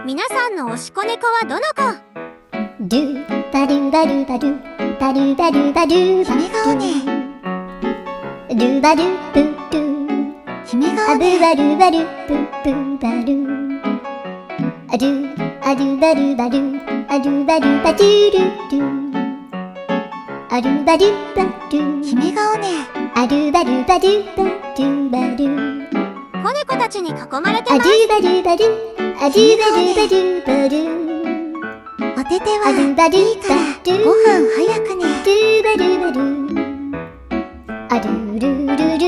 皆さんの推し子猫はどの子？ドゥバルバルバルバルバルバル姫顔ね。ドゥバルブドゥ姫顔アブバルバルブブバルアドゥアドゥバルバルアドゥバルバドゥルドゥアドゥバルバドゥ姫顔ね。アドゥバルバドゥバドゥバル子猫たちに囲まれてアドます。ゥバルバルアドゥバルバドゥバルおててアドゥバルはいいからご飯早くね。ドゥバルバルアドゥルルル